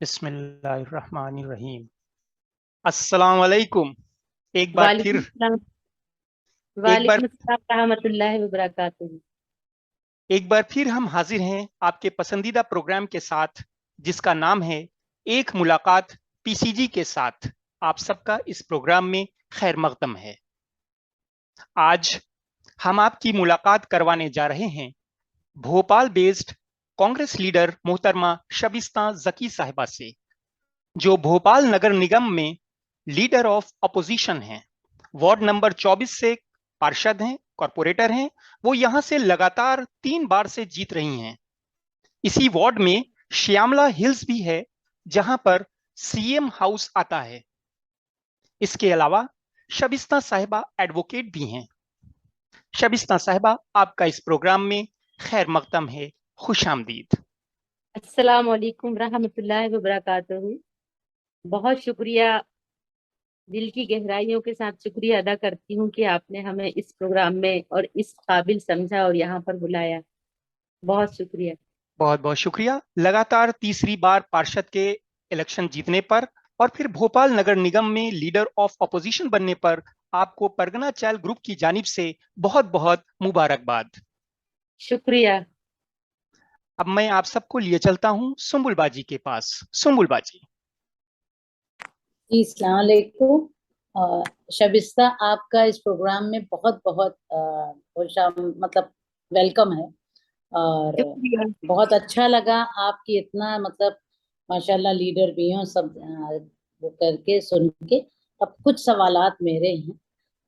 बिस्मिल्लाहिर्रहमानिर्रहीम। अस्सलाम वालेकुम। एक बार वालेकुम फिर सलाम। एक बार वालेकुम सलाम रहमतुल्लाहि व बरकातुहू। एक बार फिर हम हाजिर हैं आपके पसंदीदा प्रोग्राम के साथ, जिसका नाम है एक मुलाकात पीसीजी के साथ। आप सबका इस प्रोग्राम में खैर मकदम है। आज हम आपकी मुलाकात करवाने जा रहे हैं भोपाल बेस्ड कांग्रेस लीडर मोहतरमा शबिस्ता जकी साहिबा से, जो भोपाल नगर निगम में लीडर ऑफ अपोजिशन हैं। वार्ड नंबर 24 से पार्षद हैं, कॉरपोरेटर हैं। वो यहां से लगातार 3 बार से जीत रही हैं। इसी वार्ड में श्यामला हिल्स भी है, जहां पर सीएम हाउस आता है। इसके अलावा शबिस्ता साहिबा एडवोकेट भी हैं। शबिस्ता साहिबा, आपका इस प्रोग्राम में खैर मकदम है। खुश आमदीद। अस्सलाम वालेकुम रहमतुल्लाहि व बरकातुहू। बहुत शुक्रिया, दिल की गहराइयों के साथ शुक्रिया अदा करती हूँ कि आपने हमें इस प्रोग्राम में और इस काबिल समझा और यहाँ पर बुलाया। बहुत शुक्रिया। बहुत बहुत शुक्रिया। लगातार तीसरी बार पार्षद के इलेक्शन जीतने पर और फिर भोपाल नगर निगम में लीडर ऑफ अपोजिशन बनने पर आपको परगना चाइल्ड ग्रुप की जानिब से बहुत बहुत मुबारकबाद। शुक्रिया। अब मैं आप सबको लिए चलता हूं सुम्बुल बाजी के पास। सुम्बुल बाजी। जी अस्सलाम वालेकुम। शबिस्ता, आपका इस प्रोग्राम में बहुत बहुत मतलब वेलकम है। और शुक्रिया। बहुत अच्छा लगा आपकी इतना मतलब माशाल्लाह लीडर भी हो सब वो करके सुन के। अब कुछ सवालात मेरे हैं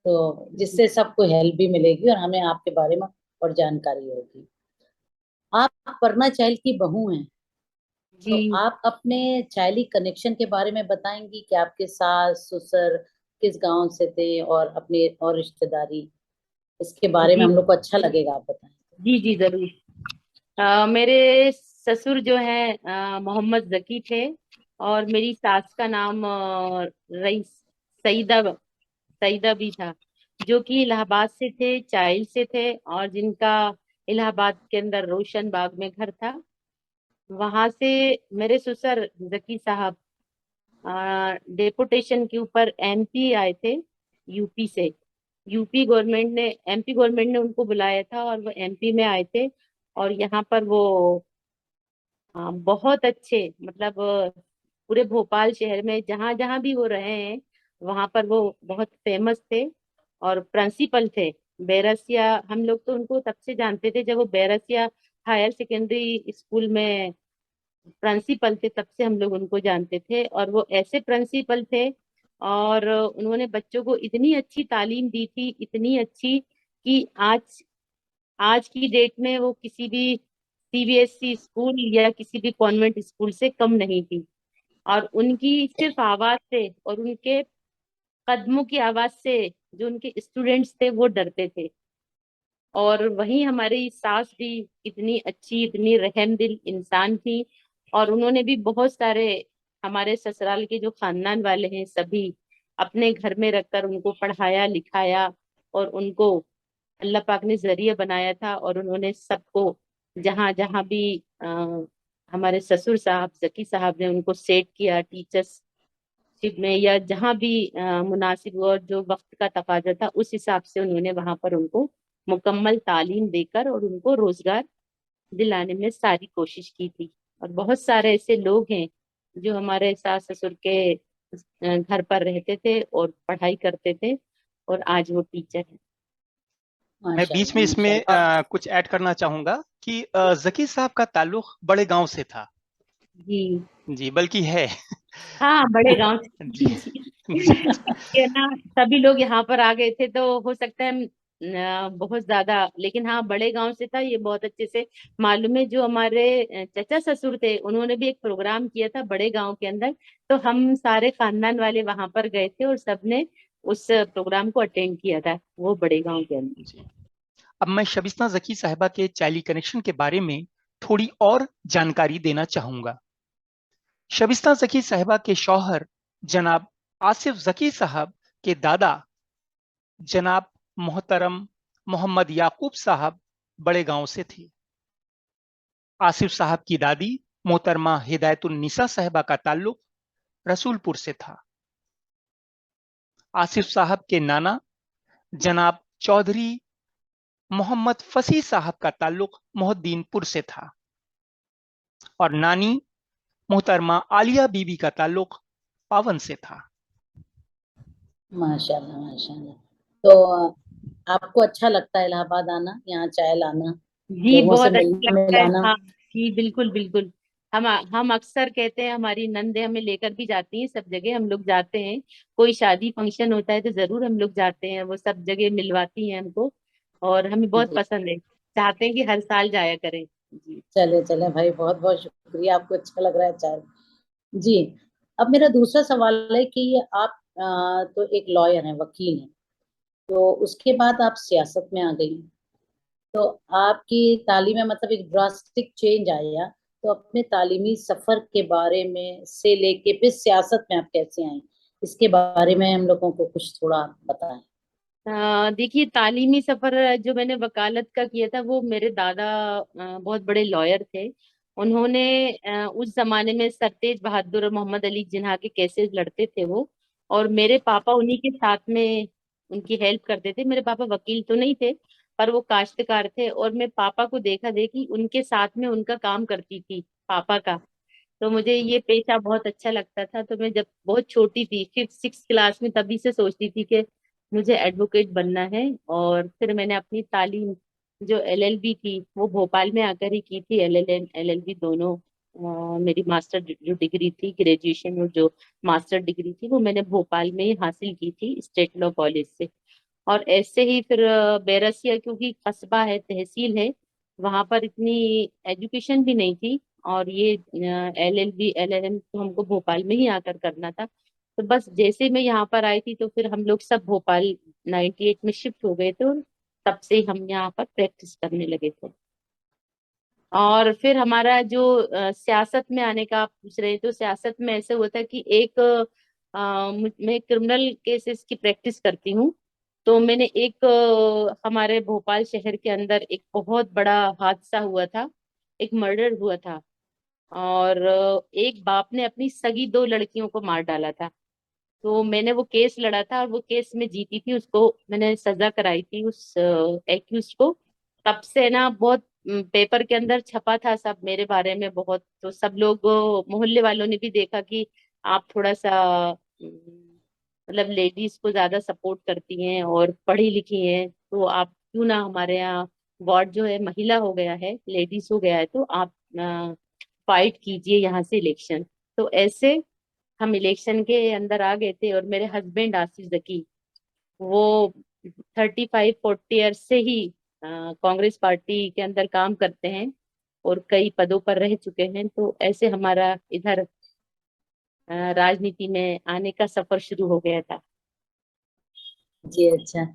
तो जिससे सबको हेल्प भी मिलेगी और हमें आपके बारे में और जानकारी होगी। आप परमा चाइल्ड की बहू हैं, तो जी आप अपने चाइल्ड कनेक्शन के बारे में बताएंगी कि आपके सास ससुर किस गांव से थे और अपने और रिश्तेदारी, इसके बारे में जी हम लोग को अच्छा लगेगा आप बताएं। जी जी जरूर। मेरे ससुर जो है मोहम्मद जकी थे। और मेरी सास का नाम रईस सईदा सईदा भी था, जो कि इलाहाबाद से थे, चाइल्ड से थे, और जिनका इलाहाबाद के अंदर रोशन बाग में घर था। वहां से मेरे ससुर जकी साहब डेपुटेशन के ऊपर एमपी आए थे, यूपी से। एमपी गवर्नमेंट ने उनको बुलाया था और वो एमपी में आए थे। और यहाँ पर वो बहुत अच्छे, मतलब पूरे भोपाल शहर में जहां जहां भी वो रहे हैं वहां पर वो बहुत फेमस थे। और प्रिंसिपल थे बैरसिया। हम लोग तो उनको तब से जानते थे जब वो बैरसिया हायर सेकेंडरी स्कूल में प्रिंसिपल थे, तब से हम लोग उनको जानते थे। और वो ऐसे प्रिंसिपल थे, और उन्होंने बच्चों को इतनी अच्छी तालीम दी थी, इतनी अच्छी कि आज आज की डेट में वो किसी भी सीबीएसई स्कूल या किसी भी कॉन्वेंट स्कूल से कम नहीं थी। और उनकी सिर्फ आवाज से और उनके कदमों की आवाज से जो उनके स्टूडेंट्स थे वो डरते थे। और वहीं हमारी सास भी इतनी अच्छी, इतनी रहमदिल इंसान थी। और उन्होंने भी बहुत सारे हमारे ससुराल के जो खानदान वाले हैं सभी अपने घर में रखकर उनको पढ़ाया लिखाया, और उनको अल्लाह पाक ने जरिया बनाया था। और उन्होंने सबको जहां जहां भी हमारे ससुर साहब जकी साहब ने उनको सेट किया टीचरशिप में, या जहां भी मुनासिब हुआ और जो वक्त का तकाजा था उस हिसाब से उन्होंने वहां पर उनको मुकम्मल तालीम देकर और उनको रोजगार दिलाने में सारी कोशिश की थी। और बहुत सारे ऐसे लोग हैं जो हमारे सास ससुर के घर पर रहते थे और पढ़ाई करते थे, और आज वो टीचर है। मैं बीच में माशाल्लाह इसमें माशाल्लाह। कुछ ऐड करना चाहूंगा कि जकी साहब का ताल्लुक बड़े गांव से था। जी जी, बल्कि है। हाँ, बड़े गांव से। जी जी जी। जी। ये ना, सभी लोग यहाँ पर आ गए थे तो हो सकता है बहुत ज्यादा, लेकिन हाँ बड़े गांव से था, ये बहुत अच्छे से मालूम है। जो हमारे चचा ससुर थे उन्होंने भी एक प्रोग्राम किया था बड़े गांव के अंदर, तो हम सारे खानदान वाले वहां पर गए थे और सबने उस प्रोग्राम को अटेंड किया था, वो बड़े गांव के अंदर। जी। अब मैं शबिस्ता जकी साहिबा के चाइल्ड कनेक्शन के बारे में थोड़ी और जानकारी देना चाहूंगा। शबिस्ता जकी साहिबा के शौहर जनाब आसिफ जकी साहब के दादा जनाब मोहतरम मोहम्मद याकूब साहब बड़े गांव से थे। आसिफ साहब की दादी मोहतरमा हिदायतुन्निसा साहिबा का ताल्लुक रसूलपुर से था। आसिफ साहब के नाना जनाब चौधरी मोहम्मद फसी साहब का ताल्लुक मोहद्दीनपुर से था और नानी मोहतरमा आलिया बीबी का ताल्लुक पावन से था। माशाल्लाह माशाल्लाह। तो आपको अच्छा लगता है इलाहाबाद आना, यहाँ चाय लाना, जी लोगों से बहुत अच्छा मिलना लगता है। मिलाना? हाँ जी बिल्कुल बिल्कुल। हम अक्सर कहते हैं, हमारी नंदे हमें लेकर भी जाती हैं, सब जगह हम लोग जाते हैं। कोई शादी फंक्शन होता है तो जरूर हम लोग जाते हैं, वो सब जगह मिलवाती हैं हमको और हमें बहुत जी पसंद है, चाहते हैं कि हर साल जाया करें। जी चले चले भाई, बहुत बहुत शुक्रिया, आपको अच्छा लग रहा है चाय। जी, अब मेरा दूसरा सवाल है कि आप तो एक लॉयर हैं, वकील हैं, तो उसके बाद आप सियासत में आ गई, तो आपकी तालीम में मतलब एक ड्रास्टिक चेंज आया, तो अपने तालीमी सफर के बारे में से लेके फिर सियासत में आप कैसे आए, इसके बारे में हम लोगों को कुछ थोड़ा बताएं। देखिए, तालीमी सफर जो मैंने वकालत का किया था, वो मेरे दादा बहुत बड़े लॉयर थे। उन्होंने उस जमाने में सरतेज बहादुर और मोहम्मद अली जिन्हा के केसेस लड़ते थे वो, और मेरे पापा उन्हीं के साथ में उनकी हेल्प करते थे। मेरे पापा वकील तो नहीं थे, पर वो काश्तकार थे, और मैं पापा को देखा देखी उनके साथ में उनका काम करती थी, पापा का। तो मुझे ये पेशा बहुत अच्छा लगता था। तो मैं जब बहुत छोटी थी, 5th 6th क्लास में, तभी से सोचती थी कि मुझे एडवोकेट बनना है। और फिर मैंने अपनी तालीम जो एलएलबी थी वो भोपाल में आकर ही की थी, एलएलएम एलएलबी दोनों। मेरी मास्टर जो डिग्री थी, ग्रेजुएशन और जो मास्टर डिग्री थी, वो मैंने भोपाल में ही हासिल की थी, स्टेट लॉ कॉलेज से। और ऐसे ही फिर बैरसिया, क्योंकि कस्बा है, तहसील है, वहां पर इतनी एजुकेशन भी नहीं थी, और ये एलएलबी एलएलएम तो हमको भोपाल में ही आकर करना था। तो बस जैसे ही मैं यहाँ पर आई थी, तो फिर हम लोग सब भोपाल 98 में शिफ्ट हो गए थे, और तब से हम यहाँ पर प्रैक्टिस करने लगे थे। और फिर हमारा जो सियासत में आने का आप पूछ रहे हैं, तो सियासत में ऐसे होता है कि एक मैं क्रिमिनल केसेस की प्रैक्टिस करती हूँ। तो मैंने एक हमारे भोपाल शहर के अंदर एक बहुत बड़ा हादसा हुआ था, एक मर्डर हुआ था, और एक बाप ने अपनी सगी 2 लड़कियों को मार डाला था। तो मैंने वो केस लड़ा था, और वो केस में जीती थी, उसको मैंने सजा कराई थी उस एक्यूज को। तब से ना बहुत पेपर के अंदर छपा था सब मेरे बारे में बहुत। तो सब लोग मोहल्ले वालों ने भी देखा कि आप थोड़ा सा मतलब लेडीज को ज्यादा सपोर्ट करती हैं और पढ़ी लिखी हैं, तो आप क्यों ना हमारे यहाँ वार्ड जो है महिला हो गया है, लेडीज हो गया है, तो आप फाइट कीजिए यहाँ से इलेक्शन। तो ऐसे हम इलेक्शन के अंदर आ गए थे। और मेरे हस्बैंड आसिफ जकी, वो 35-40 ईयर से ही कांग्रेस पार्टी के अंदर काम करते हैं और कई पदों पर रह चुके हैं। तो ऐसे हमारा इधर राजनीति में आने का सफर शुरू हो गया था। जी अच्छा।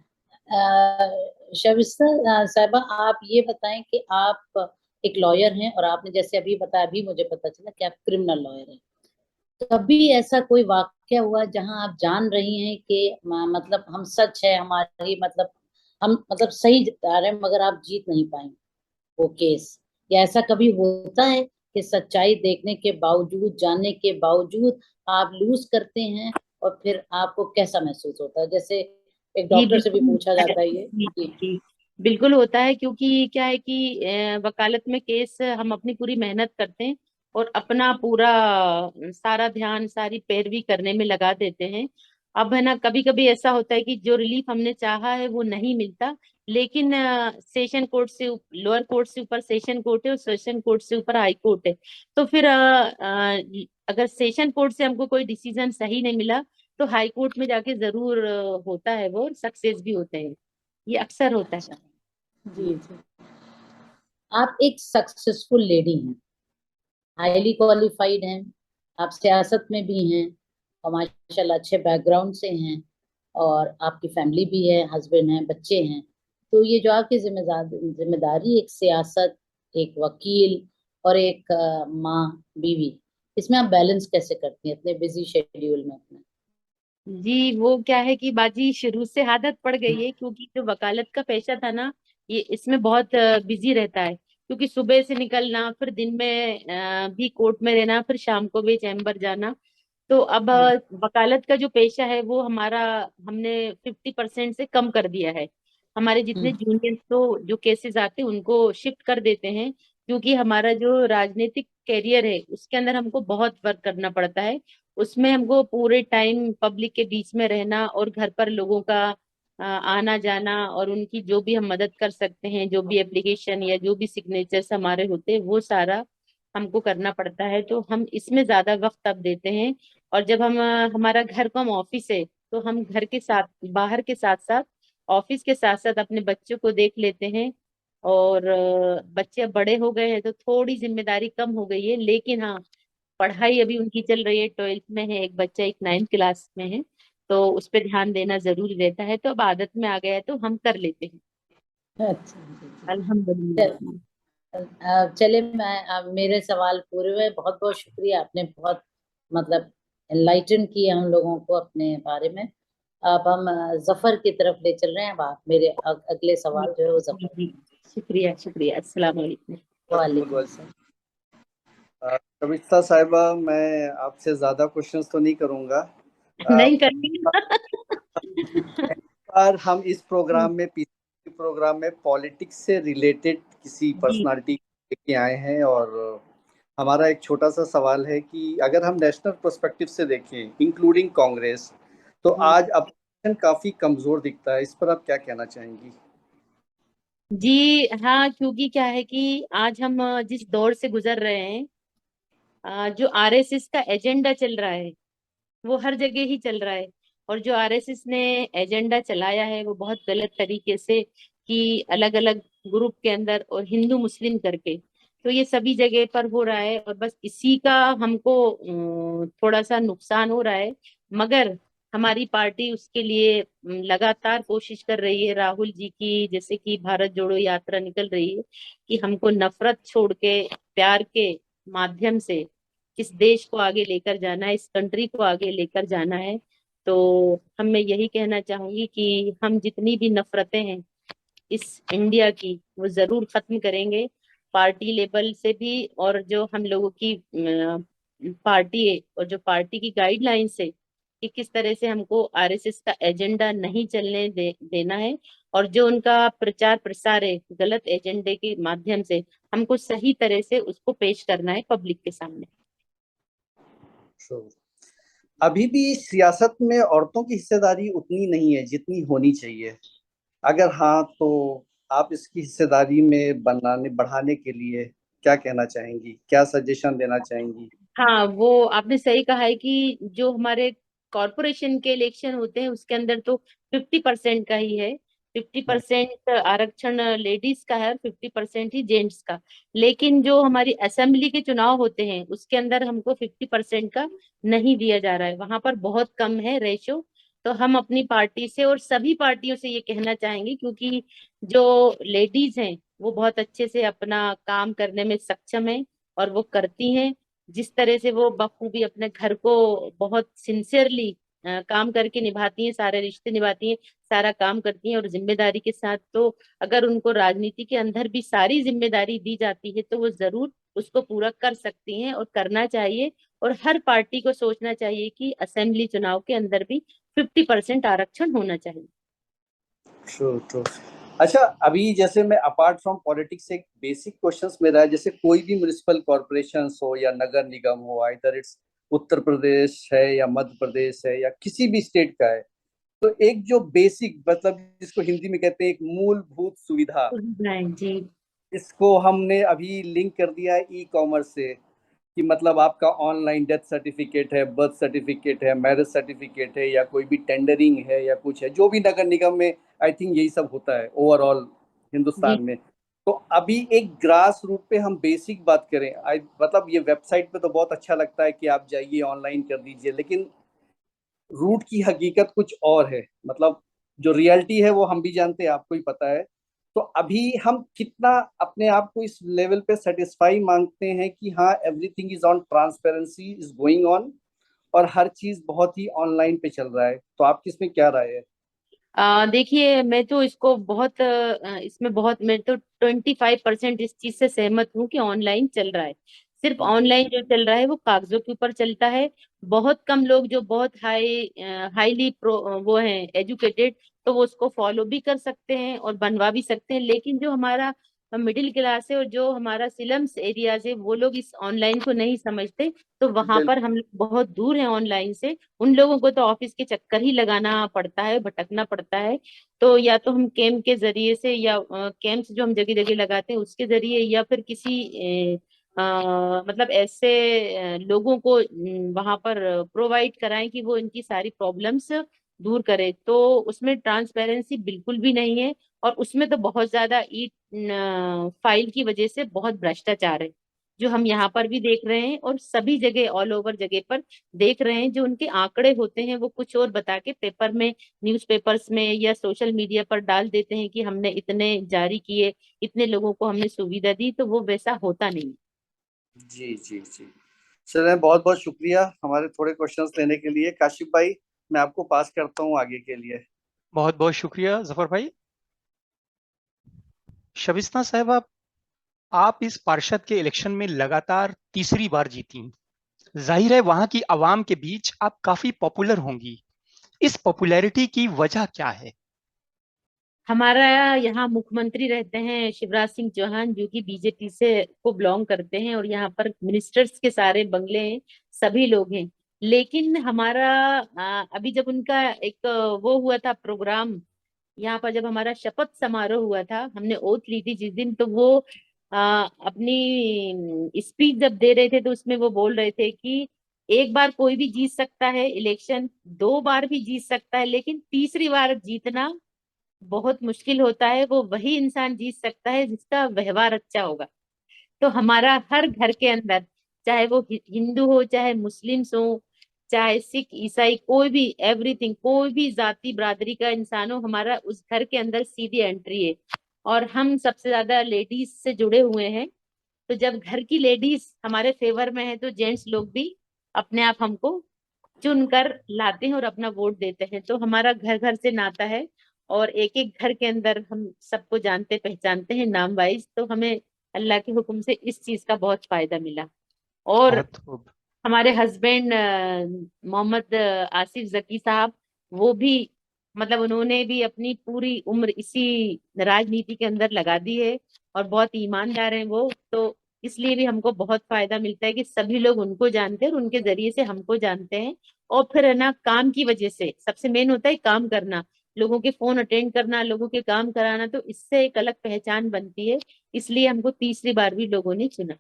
शविस्ता साहिबा, आप ये बताएं कि आप एक लॉयर हैं, और आपने जैसे अभी बताया, अभी मुझे पता चला कि आप क्रिमिनल लॉयर हैं। कभी ऐसा कोई वाक्य हुआ जहां आप जान रही हैं कि मतलब हम सच है हमारी, मतलब हम मतलब सही जा रहे हैं, मगर आप जीत नहीं पाए वो केस, या ऐसा कभी होता है कि सच्चाई देखने के बावजूद, जानने के बावजूद आप लूज करते हैं, और फिर आपको कैसा महसूस होता है? जैसे एक जी डॉक्टर से भी बिल्कुल पूछा होता है। जाता है ये। जी जी जी बिल्कुल होता है, क्योंकि क्या है कि वकालत में केस हम अपनी पूरी मेहनत करते हैं और अपना पूरा सारा ध्यान, सारी पैरवी करने में लगा देते हैं। अब है ना, कभी कभी ऐसा होता है कि जो रिलीफ हमने चाहा है वो नहीं मिलता, लेकिन सेशन कोर्ट से लोअर कोर्ट से ऊपर सेशन कोर्ट है, और सेशन कोर्ट से ऊपर हाई कोर्ट है। तो फिर अगर सेशन कोर्ट से हमको कोई डिसीजन सही नहीं मिला, तो हाई कोर्ट में जाके जरूर होता है, वो सक्सेस भी होते हैं, ये अक्सर होता है। अच्छा। जी जी। आप एक सक्सेसफुल लेडी हैं, हाईली क्वालिफाइड हैं, आप सियासत में भी हैं, और माशाल्लाह अच्छे बैकग्राउंड से हैं, और आपकी फैमिली भी है, हस्बैंड है, बच्चे हैं। तो ये जो आपकी जिम्मेदारी, एक सियासत, एक वकील, और एक माँ, बीवी, इसमें आप बैलेंस कैसे करती हैं अपने बिजी शेड्यूल में अपने? जी वो क्या है कि बाजी शुरू से आदत पड़ गई है, क्योंकि जो वकालत का पेशा था ना, ये इसमें बहुत बिजी रहता है। क्योंकि सुबह से निकलना, फिर दिन में भी कोर्ट में रहना, फिर शाम को भी चैम्बर जाना। तो अब वकालत का जो पेशा है वो हमारा, हमने 50% से कम कर दिया है। हमारे जितने जूनियर्स तो जो केसेस आते हैं उनको शिफ्ट कर देते हैं, क्योंकि हमारा जो राजनीतिक कैरियर है उसके अंदर हमको बहुत वर्क करना पड़ता है। उसमें हमको पूरे टाइम पब्लिक के बीच में रहना और घर पर लोगों का आना जाना, और उनकी जो भी हम मदद कर सकते हैं, जो भी एप्लीकेशन या जो भी सिग्नेचर्स हमारे होते हैं वो सारा हमको करना पड़ता है। तो हम इसमें ज्यादा वक्त अब देते हैं। और जब हम हमारा घर कम ऑफिस है, तो हम घर के साथ, बाहर के साथ साथ, ऑफिस के साथ साथ अपने बच्चों को देख लेते हैं। और बच्चे अब बड़े हो गए हैं तो थोड़ी जिम्मेदारी कम हो गई है, लेकिन हाँ, पढ़ाई अभी उनकी चल रही है, 12th में है एक बच्चा, एक 9th क्लास में है, तो उस पर ध्यान देना जरूरी रहता है। तो अब आदत में आ गया है तो हम कर लेते हैं, अच्छा जी, जी। अल्हम्दुलिल्लाह। चले, मैं अब मेरे सवाल पूरे हुए। बहुत बहुत शुक्रिया, आपने बहुत मतलब एनलाइटन किया हम लोगों को अपने बारे में। अब हम जफर की तरफ ले चल रहे हैं। अब आप मेरे अगले जी सवाल जो है वो जी जफर। जी, शुक्रिया शुक्रिया, अस्सलाम वालेकुम। वालेकुम सलाम। कविता साहिबा, मैं आपसे ज्यादा क्वेश्चंस तो नहीं करूंगा। नहीं करनी। पर हम इस प्रोग्राम में, पीसीसी प्रोग्राम में, पॉलिटिक्स से रिलेटेड किसी जी पर्सनालिटी लेके आए हैं। और हमारा एक छोटा सा सवाल है कि अगर हम नेशनल पर्सपेक्टिव से देखें, इंक्लूडिंग कांग्रेस, तो जी आज अपोजिशन काफी कमजोर दिखता है। इस पर आप क्या कहना चाहेंगी? जी, हाँ, क्योंकि क्या है कि आज हम जिस दौर से गुजर रहे हैं, जो आरएसएस का एजेंडा चल रहा है वो हर जगह ही चल रहा है। और जो आरएसएस ने एजेंडा चलाया है वो बहुत गलत तरीके से, कि अलग अलग ग्रुप के अंदर और हिंदू मुस्लिम करके, तो ये सभी जगह पर हो रहा है। और बस इसी का हमको थोड़ा सा नुकसान हो रहा है। मगर हमारी पार्टी उसके लिए लगातार कोशिश कर रही है। राहुल जी की जैसे कि भारत जोड़ो यात्रा निकल रही है, कि हमको नफरत छोड़ के प्यार के माध्यम से इस देश को आगे लेकर जाना है, इस कंट्री को आगे लेकर जाना है। तो हम, मैं यही कहना चाहूंगी कि हम जितनी भी नफरतें हैं इस इंडिया की, वो जरूर खत्म करेंगे, पार्टी लेवल से भी। और जो हम लोगों की पार्टी है और जो पार्टी की गाइडलाइंस है कि किस तरह से हमको आरएसएस का एजेंडा नहीं चलने देना है, और जो उनका प्रचार प्रसार है गलत एजेंडे के माध्यम से, हमको सही तरह से उसको पेश करना है पब्लिक के सामने। Sure. अभी भी सियासत में औरतों की हिस्सेदारी उतनी नहीं है जितनी होनी चाहिए। अगर हाँ, तो आप इसकी हिस्सेदारी में बनाने बढ़ाने के लिए क्या कहना चाहेंगी, क्या सजेशन देना चाहेंगी? हाँ, वो आपने सही कहा है कि जो हमारे कॉरपोरेशन के इलेक्शन होते हैं उसके अंदर तो 50% का ही है। 50% आरक्षण लेडीज का है और 50% ही जेंट्स का। लेकिन जो हमारी असेंबली के चुनाव होते हैं उसके अंदर हमको 50% का नहीं दिया जा रहा है, वहां पर बहुत कम है रेशो। तो हम अपनी पार्टी से और सभी पार्टियों से ये कहना चाहेंगे, क्योंकि जो लेडीज हैं वो बहुत अच्छे से अपना काम करने में सक्षम है और वो करती हैं। जिस तरह से वो बखूबी अपने घर को बहुत सिंसियरली काम करके निभाती हैं, सारे रिश्ते निभाती हैं, सारा काम करती हैं और जिम्मेदारी के साथ। तो अगर उनको राजनीति के अंदर भी सारी जिम्मेदारी दी जाती है तो वो जरूर उसको पूरा कर सकती हैं और करना चाहिए। और हर पार्टी को सोचना चाहिए कि असेंबली चुनाव के अंदर भी 50% आरक्षण होना चाहिए। True true. अच्छा, अभी जैसे मैं अपार्ट फ्रॉम पॉलिटिक्स एक बेसिक क्वेश्चंस मेरा है, जैसे कोई भी म्युनिसिपल कॉर्पोरेशन हो या नगर निगम हो, आइदर इट्स उत्तर प्रदेश है या मध्य प्रदेश है या किसी भी स्टेट का है, तो एक जो बेसिक, मतलब जिसको हिंदी में कहते हैं एक मूलभूत सुविधा, जी इसको हमने अभी लिंक कर दिया है ई कॉमर्स से। कि मतलब आपका ऑनलाइन डेथ सर्टिफिकेट है, बर्थ सर्टिफिकेट है, मैरिज सर्टिफिकेट है, या कोई भी टेंडरिंग है या कुछ है, जो भी नगर निगम में आई थिंक यही सब होता है ओवरऑल जी हिंदुस्तान में। तो अभी एक ग्रास रूट पे हम बेसिक बात करें, मतलब ये वेबसाइट पे तो बहुत अच्छा लगता है कि आप जाइए ऑनलाइन कर दीजिए, लेकिन रूट की हकीकत कुछ और है। मतलब जो रियलिटी है वो हम भी जानते हैं, आपको ही पता है। तो अभी हम कितना अपने आप को इस लेवल पे सेटिस्फाई मांगते हैं कि हाँ, everything is on, transparency is going on, और हर चीज बहुत ही ऑनलाइन पे चल रहा है। तो आपकी इसमें क्या राय है? देखिए, मैं तो इसको बहुत इसमें बहुत मैं तो 25% इस चीज से सहमत हूँ कि ऑनलाइन चल रहा है। सिर्फ ऑनलाइन जो चल रहा है वो कागजों के ऊपर चलता है। बहुत कम लोग जो बहुत हाईली वो हैं एजुकेटेड, तो वो उसको फॉलो भी कर सकते हैं और बनवा भी सकते हैं। लेकिन जो हमारा मिडिल क्लास है और जो हमारा स्लम्स एरियाज है, वो लोग इस ऑनलाइन को नहीं समझते। तो वहां पर हम लोग बहुत दूर हैं ऑनलाइन से। उन लोगों को तो ऑफिस के चक्कर ही लगाना पड़ता है, भटकना पड़ता है। तो या तो हम कैंप के जरिए से, या कैंप्स जो हम जगह जगह लगाते हैं उसके जरिए, या फिर किसी मतलब ऐसे लोगों को वहां पर प्रोवाइड कराएं कि वो इनकी सारी प्रॉब्लम्स दूर करे। तो उसमें ट्रांसपेरेंसी बिल्कुल भी नहीं है। और उसमें तो बहुत ज्यादा ई फाइल की वजह से बहुत भ्रष्टाचार है, जो हम यहाँ पर भी देख रहे हैं और सभी जगह ऑल ओवर जगह पर देख रहे हैं। जो उनके आंकड़े होते हैं वो कुछ और बता के पेपर में, न्यूज़पेपर्स में या सोशल मीडिया पर डाल देते हैं कि हमने इतने जारी किए, इतने लोगों को हमने सुविधा दी, तो वो वैसा होता नहीं। जी जी जी। सर, बहुत बहुत शुक्रिया हमारे थोड़े क्वेश्चंस लेने के लिए। काशिफ भाई, मैं आपको पास करता हूँ आगे के लिए। बहुत बहुत शुक्रिया जफर भाई। शबिस्ता साहब, आप इस पार्षद के इलेक्शन में लगातार तीसरी बार जीती। जाहिर है वहां की आवाम के बीच आप काफी पॉपुलर होंगी। इस पॉपुलैरिटी की वजह क्या है? हमारा यहाँ मुख्यमंत्री रहते हैं शिवराज सिंह चौहान, जो कि बीजेपी से को बिलोंग करते हैं, और यहाँ पर मिनिस्टर्स के सारे बंगले हैं, सभी लोग हैं। लेकिन हमारा अभी जब उनका एक वो हुआ था प्रोग्राम, यहाँ पर जब हमारा शपथ समारोह हुआ था, हमने ओथ ली थी जिस दिन, तो वो अपनी स्पीच जब दे रहे थे तो उसमें वो बोल रहे थे कि एक बार कोई भी जीत सकता है इलेक्शन, दो बार भी जीत सकता है, लेकिन तीसरी बार जीतना बहुत मुश्किल होता है। वो वही इंसान जीत सकता है जिसका व्यवहार अच्छा होगा। तो हमारा हर घर के अंदर, चाहे वो हिंदू हो, चाहे मुस्लिम्स हो, चाहे सिख ईसाई, कोई भी, एवरीथिंग, कोई भी जाति बिरादरी का इंसान हो, हमारा उस घर के अंदर सीधी एंट्री है। और हम सबसे ज्यादा लेडीज से जुड़े हुए हैं। तो जब घर की लेडीज हमारे फेवर में है, तो जेंट्स लोग भी अपने आप हमको चुनकर लाते हैं और अपना वोट देते हैं। तो हमारा घर घर से नाता है, और एक एक घर के अंदर हम सबको जानते पहचानते हैं नाम वाइज। तो हमें अल्लाह के हुक्म से इस चीज का बहुत फायदा मिला। और बहुत खूब। हमारे हस्बैंड मोहम्मद आसिफ जकी साहब, वो भी मतलब उन्होंने भी अपनी पूरी उम्र इसी राजनीति के अंदर लगा दी है, और बहुत ईमानदार हैं वो। तो इसलिए भी हमको बहुत फायदा मिलता है कि सभी लोग उनको जानते हैं और उनके जरिए से हमको जानते हैं। और फिर है ना, काम की वजह से सबसे मेन होता है काम करना, लोगों के फोन अटेंड करना, लोगों के काम कराना, तो इससे एक अलग पहचान बनती है। इसलिए हमको तीसरी बार भी लोगों ने चुना।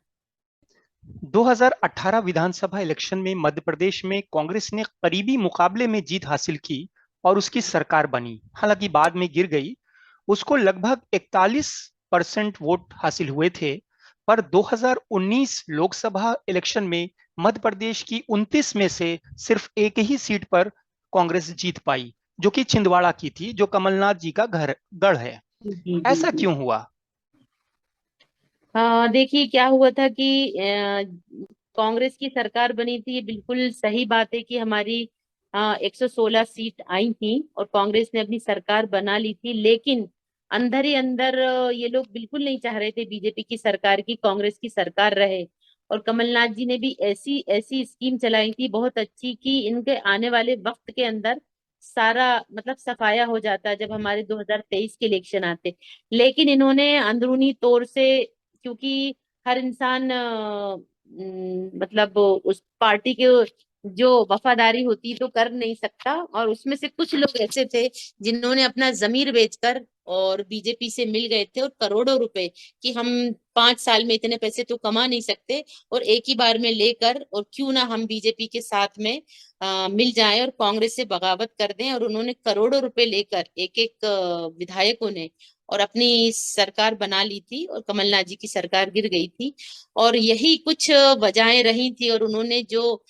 2018 विधानसभा इलेक्शन में मध्य प्रदेश में कांग्रेस ने करीबी मुकाबले में जीत हासिल की और उसकी सरकार बनी, हालांकि बाद में गिर गई। उसको लगभग 41% वोट हासिल हुए थे। पर 2019 लोकसभा इलेक्शन में मध्य प्रदेश की 29 में से सिर्फ एक ही सीट पर कांग्रेस जीत पाई, जो कि छिंदवाड़ा की थी, जो कमलनाथ जी का गढ़ है। जी जी ऐसा जी। क्यों हुआ? देखिए क्या हुआ था कि कांग्रेस की सरकार बनी थी, ये बिल्कुल सही बात है कि हमारी 116 सीट आई थी और कांग्रेस ने अपनी सरकार बना ली थी। लेकिन अंदर ही अंदर ये लोग बिल्कुल नहीं चाह रहे थे बीजेपी की सरकार की कांग्रेस की सरकार रहे। और कमलनाथ जी ने भी ऐसी ऐसी स्कीम चलाई थी बहुत अच्छी कि इनके आने वाले वक्त के अंदर सारा मतलब सफाया हो जाता जब हमारे 2023 के इलेक्शन आते। लेकिन इन्होंने अंदरूनी तौर से, क्योंकि हर इंसान मतलब उस पार्टी के जो वफादारी होती तो कर नहीं सकता, और उसमें से कुछ लोग ऐसे थे जिन्होंने अपना जमीर बेचकर और बीजेपी से मिल गए थे, और करोड़ों रुपए कि हम 5 साल में इतने पैसे तो कमा नहीं सकते, और एक ही बार में लेकर, और क्यों ना हम बीजेपी के साथ में मिल जाएं और कांग्रेस से बगावत कर दें। और उन्होंने करोड़ों रुपए लेकर एक एक विधायकों ने और अपनी सरकार बना ली थी, और कमलनाथ जी की सरकार गिर गई थी। और यही कुछ वजहें रही थी, और उन्होंने जो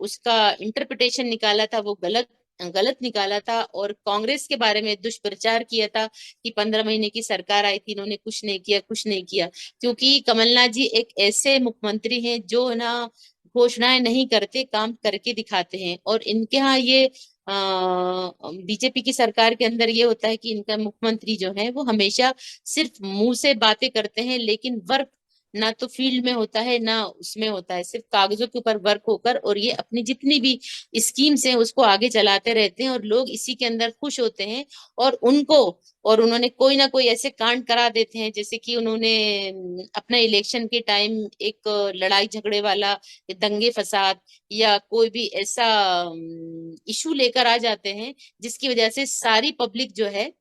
उसका इंटरप्रिटेशन निकाला था वो गलत गलत निकाला था, और कांग्रेस के बारे में दुष्प्रचार किया था कि 15 महीने की सरकार आई थी, इन्होंने कुछ नहीं किया, कुछ नहीं किया। क्योंकि कमलनाथ जी एक ऐसे मुख्यमंत्री हैं जो ना घोषणाएं नहीं करते, काम करके दिखाते हैं। और इनके यहाँ ये बीजेपी की सरकार के अंदर ये होता है कि इनका मुख्यमंत्री जो है वो हमेशा सिर्फ मुंह से बातें करते हैं, लेकिन वर्क ना तो फील्ड में होता है ना उसमें होता है, सिर्फ कागजों के ऊपर वर्क होकर, और ये अपनी जितनी भी स्कीम्स हैं उसको आगे चलाते रहते हैं और लोग इसी के अंदर खुश होते हैं। और उनको, और उन्होंने कोई ना कोई ऐसे कांड करा देते हैं, जैसे कि उन्होंने अपना इलेक्शन के टाइम एक लड़ाई झगड़े वाला, दंगे फसाद या कोई भी ऐसा इशू लेकर आ जाते हैं जिसकी वजह से सारी पब्लिक जो है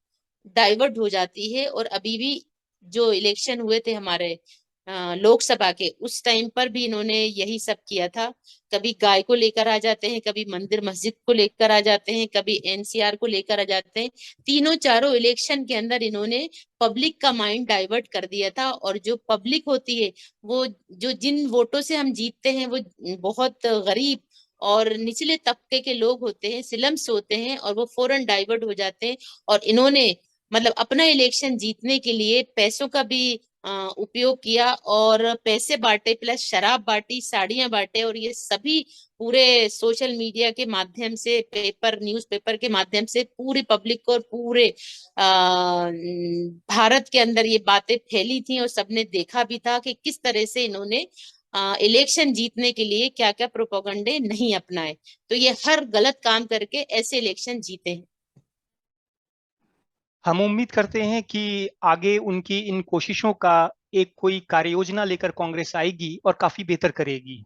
डाइवर्ट हो जाती है। और अभी भी जो इलेक्शन हुए थे हमारे लोकसभा के, उस टाइम पर भी इन्होंने यही सब किया था। कभी गाय को लेकर आ जाते हैं, कभी मंदिर मस्जिद को लेकर आ जाते हैं, कभी एनसीआर को लेकर आ जाते हैं। तीनों चारों इलेक्शन के अंदर इन्होंने पब्लिक का माइंड डाइवर्ट कर दिया था। और जो पब्लिक होती है वो, जो जिन वोटों से हम जीतते हैं, वो बहुत गरीब और निचले तबके के लोग होते हैं, स्लम्स होते हैं, और वो फौरन डाइवर्ट हो जाते हैं। और इन्होंने मतलब अपना इलेक्शन जीतने के लिए पैसों का भी उपयोग किया, और पैसे बांटे प्लस शराब बांटी, साड़ियां बांटे, और ये सभी पूरे सोशल मीडिया के माध्यम से, पेपर न्यूज़पेपर के माध्यम से पूरी पब्लिक को और पूरे भारत के अंदर ये बातें फैली थी, और सबने देखा भी था कि किस तरह से इन्होंने इलेक्शन जीतने के लिए क्या क्या प्रोपोगंडे नहीं अपनाए। तो ये हर गलत काम करके ऐसे इलेक्शन जीते हैं। हम उम्मीद करते हैं कि आगे उनकी इन कोशिशों का एक कोई कार्य योजना लेकर कांग्रेस आएगी और काफी बेहतर करेगी।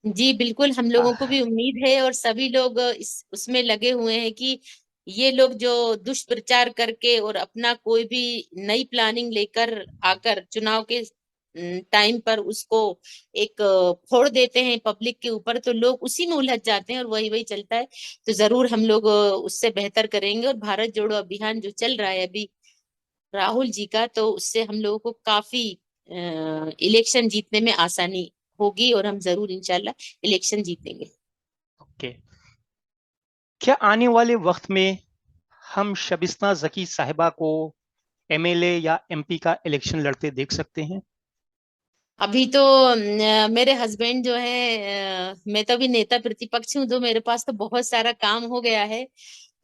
जी बिल्कुल, हम लोगों को आह, भी उम्मीद है, और सभी लोग इस उसमें लगे हुए हैं कि ये लोग जो दुष्प्रचार करके और अपना कोई भी नई प्लानिंग लेकर आकर चुनाव के टाइम पर उसको एक फोड़ देते हैं पब्लिक के ऊपर, तो लोग उसी में उलझ जाते हैं और वही वही चलता है। तो जरूर हम लोग उससे बेहतर करेंगे। और भारत जोड़ो अभियान जो चल रहा है अभी राहुल जी का, तो उससे हम लोगों को काफी इलेक्शन जीतने में आसानी होगी, और हम जरूर इंशाल्लाह इलेक्शन जीतेंगे। ओके। क्या आने वाले वक्त में हम शबिस्ता जकी साहिबा को एमएलए या एमपी का इलेक्शन लड़ते देख सकते हैं? अभी तो मेरे हस्बैंड जो है, मैं तो अभी नेता प्रतिपक्ष हूँ, तो मेरे पास तो बहुत सारा काम हो गया है।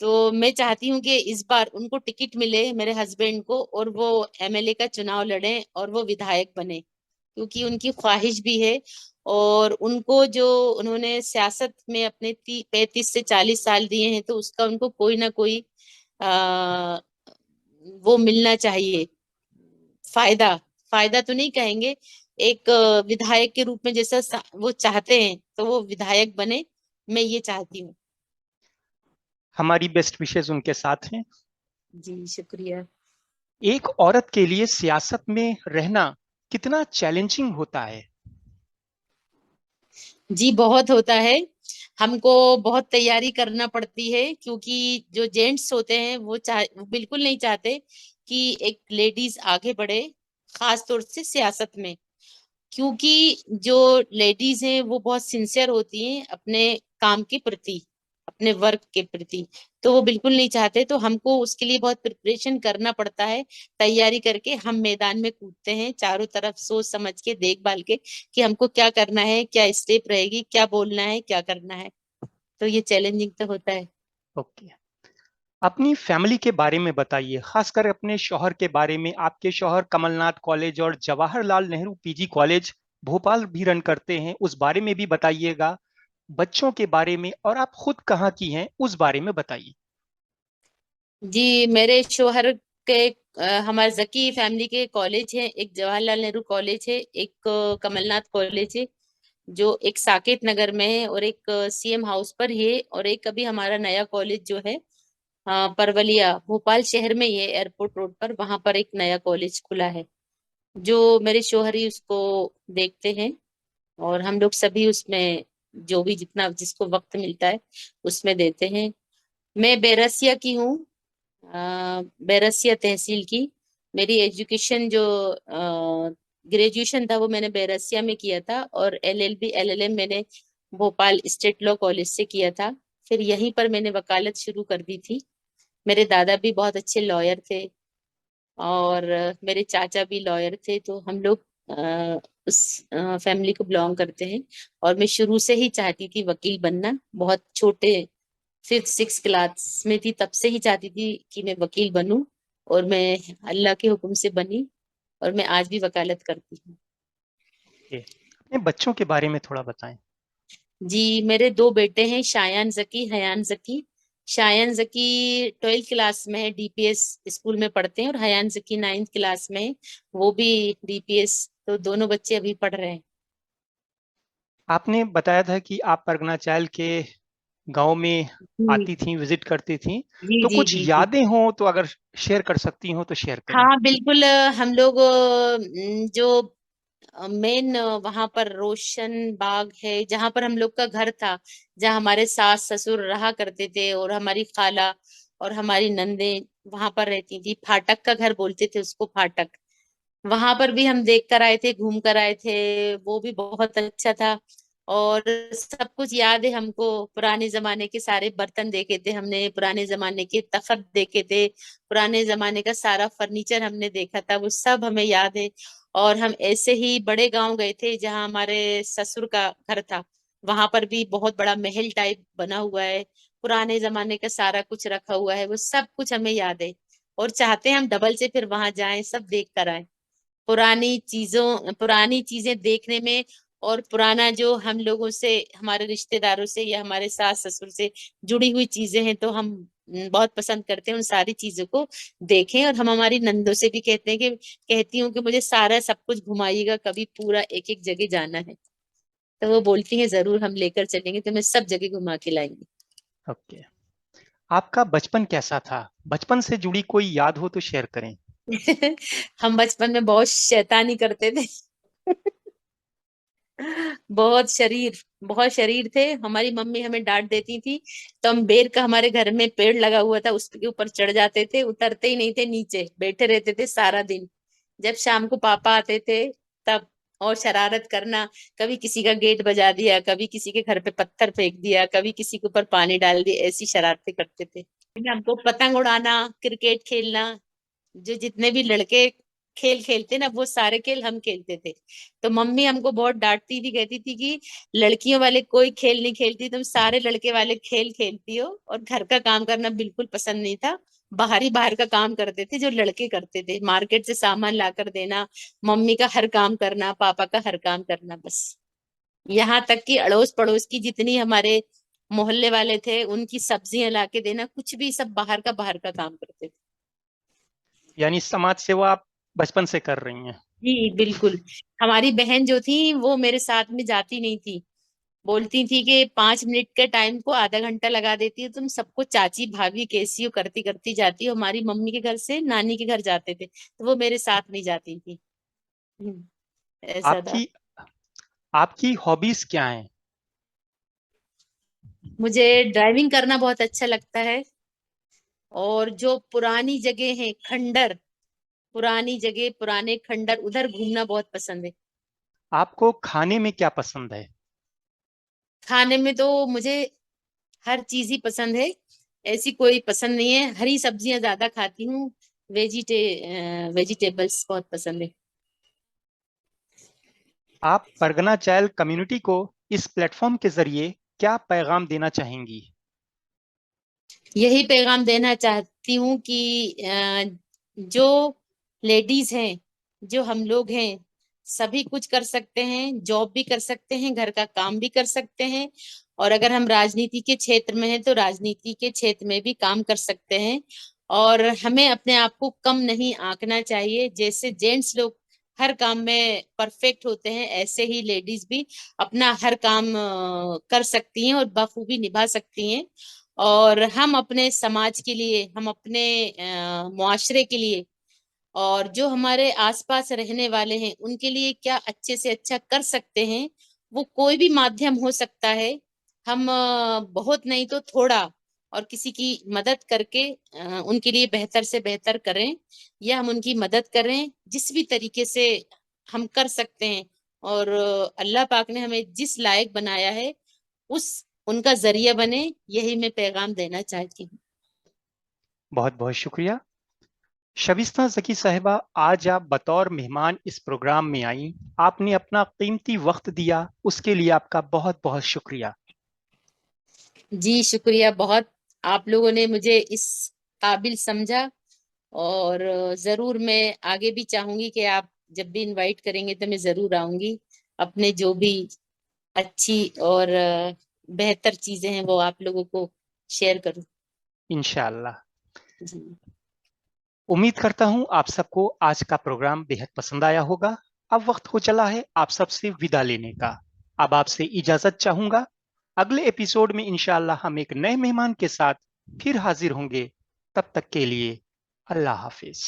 तो मैं चाहती हूँ कि इस बार उनको टिकट मिले मेरे हस्बैंड को, और वो एमएलए का चुनाव लड़ें और वो विधायक बने, क्योंकि उनकी ख्वाहिश भी है। और उनको जो उन्होंने सियासत में अपने 35 से 40 साल दिए हैं, तो उसका उनको कोई ना कोई आ, वो मिलना चाहिए फायदा। फायदा तो नहीं कहेंगे, एक विधायक के रूप में जैसा वो चाहते हैं, तो वो विधायक बने, मैं ये चाहती हूँ। हमारी बेस्ट विशेस उनके साथ हैं। जी शुक्रिया। एक औरत के लिए सियासत में रहना कितना चैलेंजिंग होता है? जी बहुत होता है, हमको बहुत तैयारी करना पड़ती है, क्योंकि जो जेंट्स होते हैं वो बिल्कुल नहीं चाहते कि एक लेडीज आगे बढ़े, खास तौर से सियासत में। क्योंकि जो लेडीज हैं वो बहुत सिंसियर होती हैं अपने काम के प्रति, अपने वर्क के प्रति, तो वो बिल्कुल नहीं चाहते। तो हमको उसके लिए बहुत प्रिपरेशन करना पड़ता है, तैयारी करके हम मैदान में कूदते हैं, चारों तरफ सोच समझ के देखभाल के कि हमको क्या करना है, क्या स्टेप रहेगी, क्या बोलना है, क्या करना है। तो ये चैलेंजिंग तो होता है। ओके। अपनी फैमिली के बारे में बताइए, खासकर अपने शौहर के बारे में। आपके शौहर कमलनाथ कॉलेज और जवाहरलाल नेहरू पीजी कॉलेज भोपाल भी रन करते हैं, उस बारे में भी बताइएगा। बच्चों के बारे में, और आप खुद कहाँ की हैं उस बारे में बताइए। जी मेरे शोहर के हमारे जकी फैमिली के कॉलेज है, एक जवाहरलाल नेहरू कॉलेज है, एक कमलनाथ कॉलेज है जो एक साकेत नगर में है, और एक सीएम हाउस पर है, और एक अभी हमारा नया कॉलेज जो है परवलिया भोपाल शहर में ही है, एयरपोर्ट रोड पर, वहां पर एक नया कॉलेज खुला है, जो मेरे शोहर ही उसको देखते हैं। और हम लोग सभी उसमें जो भी जितना जिसको वक्त मिलता है उसमें देते हैं। मैं बैरसिया की हूँ, बैरसिया तहसील की। मेरी एजुकेशन जो ग्रेजुएशन था वो मैंने बैरसिया में किया था, और एलएलबी एलएलएम मैंने भोपाल स्टेट लॉ कॉलेज से किया था। फिर यहीं पर मैंने वकालत शुरू कर दी थी। मेरे दादा भी बहुत अच्छे लॉयर थे, और मेरे चाचा भी लॉयर थे, तो हम लोग उस फैमिली को बिलोंग करते हैं। और मैं शुरू से ही चाहती थी वकील बनना, बहुत छोटे 5th 6th क्लास में थी, तब से ही चाहती थी कि मैं वकील बनूं, और मैं अल्लाह के हुक्म से बनी, और मैं आज भी वकालत करती हूँ। अपने बच्चों के बारे में थोड़ा बताएं। जी, मेरे 2 बेटे हैं, शायान जकी, हयान जकी। शायान जकी 12th क्लास में है, डीपीएस स्कूल में पढ़ते हैं, और हयान जकी 9th क्लास में है, वो भी डीपीएस। तो दोनों बच्चे अभी पढ़ रहे हैं। आपने बताया था कि आप परगना चायल के गांव में जी आती थी, विजिट करती थी, जी तो जी कुछ जी जी। यादें हों तो अगर शेयर कर सकती हो तो शेयर करें। हाँ बिल्कुल, हम लोग जो मेन वहां पर रोशन बाग है, जहां पर हम लोग का घर था, जहां हमारे सास ससुर रहा करते थे, और हमारी खाला और हमारी नंदे वहां पर रहती थी। फाटक का घर बोलते थे उसको, फाटक। वहां पर भी हम देख कर आए थे, घूम कर आए थे, वो भी बहुत अच्छा था। और सब कुछ याद है हमको। पुराने जमाने के सारे बर्तन देखे थे हमने, पुराने जमाने के तख्त देखे थे, पुराने जमाने का सारा फर्नीचर हमने देखा था, वो सब हमें याद है। और हम ऐसे ही बड़े गांव गए थे जहाँ हमारे ससुर का घर था। वहां पर भी बहुत बड़ा महल टाइप बना हुआ है, पुराने जमाने का सारा कुछ रखा हुआ है, वो सब कुछ हमें याद है। और चाहते हैं हम डबल से फिर वहां जाएं, सब देख कर आए। पुरानी चीजें देखने में, और पुराना जो हम लोगों से, हमारे रिश्तेदारों से या हमारे सास ससुर से जुड़ी हुई चीजें हैं, तो हम बहुत पसंद करते हैं उन सारी चीजों को देखें। और हम हमारी नंदों से भी कहते हैं कि, कहती हूँ कि मुझे सारा सब कुछ घुमाइएगा, कभी पूरा एक एक जगह जाना है। तो वो बोलती हैं जरूर हम लेकर चलेंगे, तुम्हें सब जगह घुमा के लाएंगे। ओके। आपका बचपन कैसा था? बचपन से जुड़ी कोई याद हो तो शेयर करें। हम बचपन में बहुत शैतानी करते थे। बहुत शरीर थे। हमारी मम्मी हमें डांट देती थी, तो हम बेर का, हमारे घर में पेड़ लगा हुआ था, उसके ऊपर चढ़ जाते थे, उतरते ही नहीं थे नीचे, बैठे रहते थे सारा दिन। जब शाम को पापा आते थे तब, और शरारत करना, कभी किसी का गेट बजा दिया, कभी किसी के घर पे पत्थर फेंक दिया, कभी किसी के ऊपर पानी डाल दिया, ऐसी शरारतें करते थे। हमको पतंग उड़ाना, क्रिकेट खेलना, जो जितने भी लड़के खेल खेलते ना, वो सारे खेल हम खेलते थे। तो मम्मी हमको बहुत डांटती थी, कहती थी कि लड़कियों वाले कोई खेल नहीं खेलती, तुम सारे लड़के वाले खेल खेलती हो। और घर का काम करना बिल्कुल पसंद नहीं था। बाहर का काम करते थे जो लड़के करते थे, मार्केट से सामान ला कर देना, मम्मी का हर काम करना, पापा का हर काम करना, बस। यहाँ तक कि अड़ोस पड़ोस की जितनी हमारे मोहल्ले वाले थे, उनकी सब्जियां ला के देना, कुछ भी सब बाहर का काम करते थे। यानी समाज सेवा आप बचपन से कर रही हैं। जी बिल्कुल। हमारी बहन जो थी वो मेरे साथ में जाती नहीं थी, बोलती थी कि 5 मिनट के टाइम को आधा घंटा लगा देती हो तुम, सबको चाची भाभी कैसी हो करती करती जाती हो। हमारी मम्मी के घर से नानी के घर जाते थे, तो वो मेरे साथ नहीं जाती थी। ऐसा था। आपकी आपकी हॉबीज क्या हैं? मुझे ड्राइविंग करना बहुत अच्छा लगता है, और जो पुरानी जगह है, खंडर, पुरानी जगह, पुराने खंडर, उधर घूमना बहुत पसंद है। आपको खाने में क्या पसंद है? खाने में तो मुझे हर चीज ही पसंद है, ऐसी कोई पसंद नहीं है। हरी सब्जियां ज्यादा खाती हूँ, वेजिटेबल्स बहुत पसंद है। आप परगना चाइल्ड कम्युनिटी को इस प्लेटफॉर्म के जरिए क्या पैगाम देना चाहेंगी? यही पैगाम देना चाहती हूँ कि जो लेडीज हैं, जो हम लोग हैं, सभी कुछ कर सकते हैं, जॉब भी कर सकते हैं, घर का काम भी कर सकते हैं। और अगर हम राजनीति के क्षेत्र में हैं तो राजनीति के क्षेत्र में भी काम कर सकते हैं। और हमें अपने आप को कम नहीं आंकना चाहिए। जैसे जेंट्स लोग हर काम में परफेक्ट होते हैं, ऐसे ही लेडीज भी अपना हर काम कर सकती हैं और बखूबी निभा सकती हैं। और हम अपने समाज के लिए, हम अपने मुआशरे के लिए, और जो हमारे आसपास रहने वाले हैं उनके लिए क्या अच्छे से अच्छा कर सकते हैं, वो कोई भी माध्यम हो सकता है। हम बहुत नहीं तो थोड़ा, और किसी की मदद करके उनके लिए बेहतर से बेहतर करें, या हम उनकी मदद करें जिस भी तरीके से हम कर सकते हैं। और अल्लाह पाक ने हमें जिस लायक बनाया है, उस उनका जरिया बने, यही मैं पैगाम देना चाहती हूँ। बहुत बहुत शुक्रिया। शबिस्ता जकी साहिबा, आज आप बतौर मेहमान इस प्रोग्राम में आई, आपने अपना कीमती वक्त दिया, उसके लिए आपका बहुत बहुत शुक्रिया। जी शुक्रिया बहुत, आप लोगों ने मुझे इस काबिल समझा, और जरूर मैं आगे भी चाहूंगी कि आप जब भी इनवाइट करेंगे तो मैं जरूर आऊंगी, अपने जो भी अच्छी और बेहतर चीजें हैं वो आप लोगों को शेयर करूं। इंशाअल्लाह। जी उम्मीद करता हूं आप सबको आज का प्रोग्राम बेहद पसंद आया होगा। अब वक्त हो चला है आप सबसे विदा लेने का। अब आपसे इजाजत चाहूंगा। अगले एपिसोड में इंशाअल्लाह हम एक नए मेहमान के साथ फिर हाजिर होंगे। तब तक के लिए अल्लाह हाफिज।